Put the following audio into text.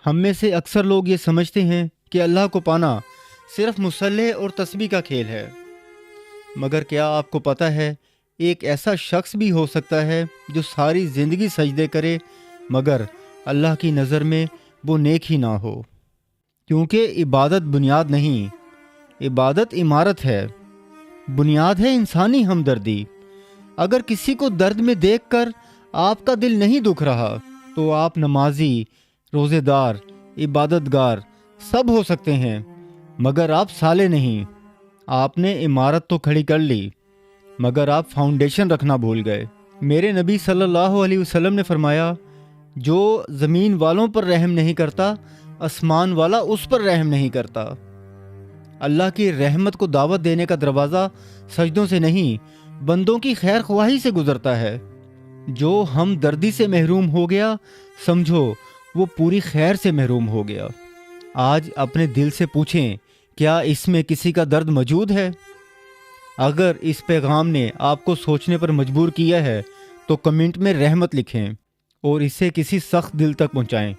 ہم میں سے اکثر لوگ یہ سمجھتے ہیں کہ اللہ کو پانا صرف مصلح اور تسبیح کا کھیل ہے، مگر کیا آپ کو پتہ ہے ایک ایسا شخص بھی ہو سکتا ہے جو ساری زندگی سجدے کرے مگر اللہ کی نظر میں وہ نیک ہی نہ ہو، کیونکہ عبادت بنیاد نہیں، عبادت عمارت ہے۔ بنیاد ہے انسانی ہمدردی۔ اگر کسی کو درد میں دیکھ کر آپ کا دل نہیں دکھ رہا تو آپ نمازی، روزے دار، عبادت گار سب ہو سکتے ہیں، مگر آپ صالح نہیں۔ آپ نے عمارت تو کھڑی کر لی مگر آپ فاؤنڈیشن رکھنا بھول گئے۔ میرے نبی صلی اللہ علیہ وسلم نے فرمایا، جو زمین والوں پر رحم نہیں کرتا آسمان والا اس پر رحم نہیں کرتا۔ اللہ کی رحمت کو دعوت دینے کا دروازہ سجدوں سے نہیں بندوں کی خیر خواہی سے گزرتا ہے۔ جو ہم دردی سے محروم ہو گیا سمجھو وہ پوری خیر سے محروم ہو گیا۔ آج اپنے دل سے پوچھیں، کیا اس میں کسی کا درد موجود ہے؟ اگر اس پیغام نے آپ کو سوچنے پر مجبور کیا ہے تو کمنٹ میں رحمت لکھیں اور اسے کسی سخت دل تک پہنچائیں۔